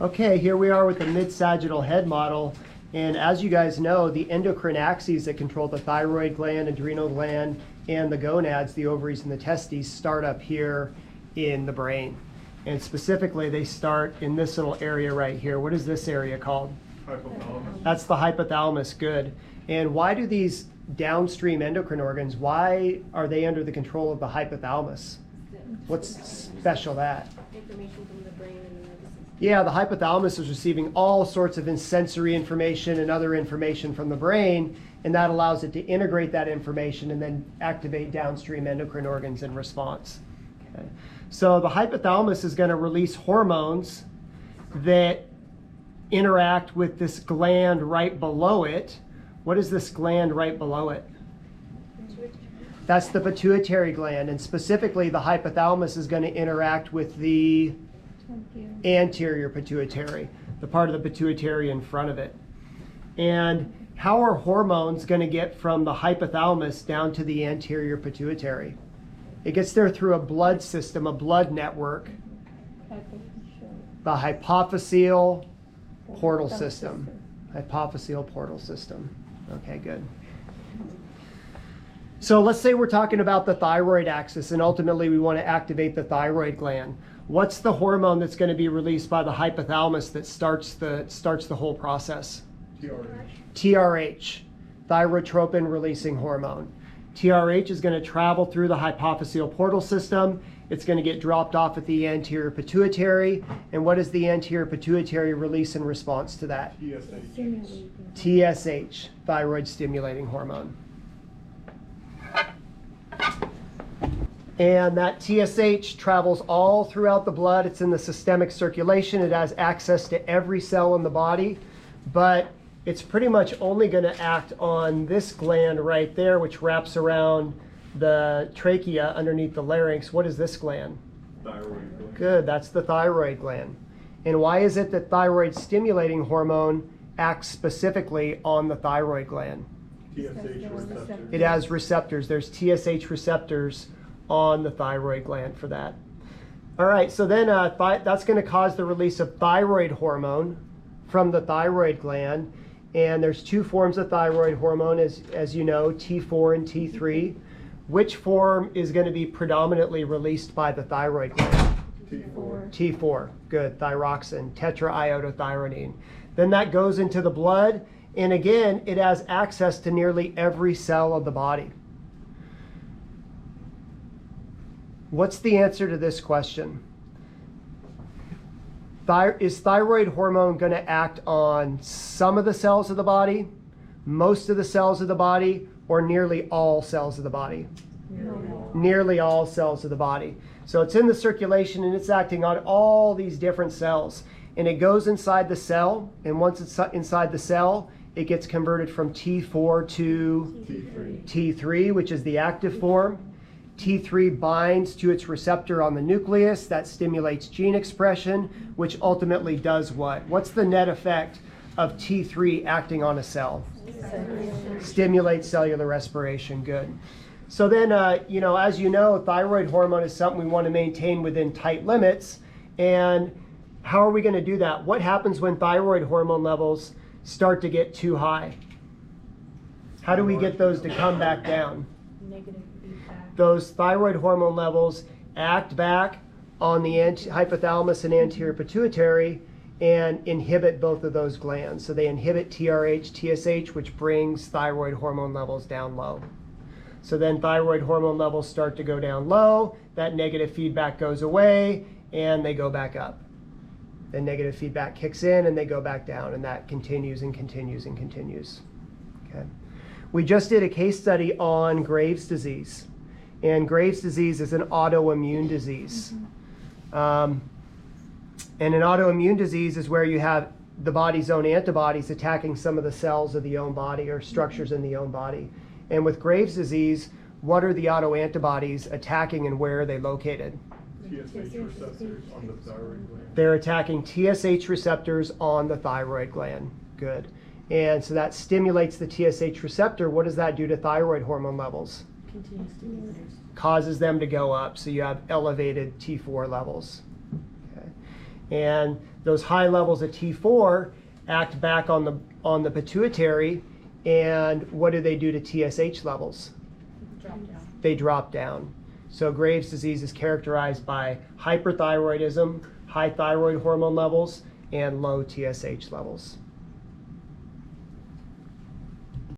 Okay, here we are with the mid-sagittal head model. And as you guys know, the endocrine axes that control the thyroid gland, adrenal gland, and the gonads, the ovaries and the testes, start up here in the brain. And specifically, they start in this little area right here. What is this area called? Hypothalamus. That's the hypothalamus, good. And why do these downstream endocrine organs, why are they under the control of the hypothalamus? What's special that? Information from the brain and the nervous system. Yeah, the hypothalamus is receiving all sorts of sensory information and other information from the brain, and that allows it to integrate that information and then activate downstream endocrine organs in response. Okay. So the hypothalamus is going to release hormones that interact with this gland right below it. What is this gland right below it? That's the pituitary gland, and specifically the hypothalamus is going to interact with the anterior pituitary, the part of the pituitary in front of it. And how are hormones going to get from the hypothalamus down to the anterior pituitary? It gets there through a blood system, a blood network, the hypophyseal portal system. Hypophyseal portal system. Okay, good. So let's say we're talking about the thyroid axis, and ultimately we want to activate the thyroid gland. What's the hormone that's going to be released by the hypothalamus that starts the whole process? TRH. TRH, thyrotropin releasing hormone. TRH is going to travel through the hypophyseal portal system. It's going to get dropped off at the anterior pituitary. And what does the anterior pituitary release in response to that? TSH, thyroid stimulating hormone. And that TSH travels all throughout the blood. It's in the systemic circulation. It has access to every cell in the body, but it's pretty much only going to act on this gland right there, which wraps around the trachea underneath the larynx. What is this gland? Thyroid gland. Good, that's the thyroid gland. And why is it that thyroid stimulating hormone acts specifically on the thyroid gland? TSH receptor. It has receptors. There's TSH receptors on the thyroid gland for that. All right, so then that's going to cause the release of thyroid hormone from the thyroid gland. And there's two forms of thyroid hormone, as you know, T4 and T3. Which form is going to be predominantly released by the thyroid gland? T4. T4, good, thyroxine, tetraiodothyronine. Then that goes into the blood, and again, it has access to nearly every cell of the body. What's the answer to this question? Is thyroid hormone going to act on some of the cells of the body, most of the cells of the body, or nearly all cells of the body? Nearly all cells of the body. So it's in the circulation and it's acting on all these different cells. And it goes inside the cell, and once it's inside the cell, it gets converted from T4 to T3, which is the active form. T3 binds to its receptor on the nucleus. That stimulates gene expression, which ultimately does what? What's the net effect of T3 acting on a cell? Stimulates cellular respiration. Good. So then, as you know, thyroid hormone is something we want to maintain within tight limits. And how are we going to do that? What happens when thyroid hormone levels start to get too high? How do we get those to come back down? Negative feedback. Those thyroid hormone levels act back on the hypothalamus and anterior pituitary and inhibit both of those glands. So they inhibit TRH, TSH, which brings thyroid hormone levels down low. So then thyroid hormone levels start to go down low, that negative feedback goes away, and they go back up. Then negative feedback kicks in and they go back down, and that continues and continues and continues. Okay. We just did a case study on Graves' disease. And Graves' disease is an autoimmune disease. And an autoimmune disease is where you have the body's own antibodies attacking some of the cells of the own body or structures in the own body. And with Graves' disease, what are the autoantibodies attacking and where are they located? TSH receptors on the thyroid gland. They're attacking TSH receptors on the thyroid gland. Good. And so that stimulates the TSH receptor. What does that do to thyroid hormone levels? Continuous Causes them to go up. So you have elevated T4 levels. Okay. And those high levels of T4 act back on the pituitary, and what do they do to TSH levels? Drop down. They drop down. So Graves' disease is characterized by hyperthyroidism, high thyroid hormone levels, and low TSH levels.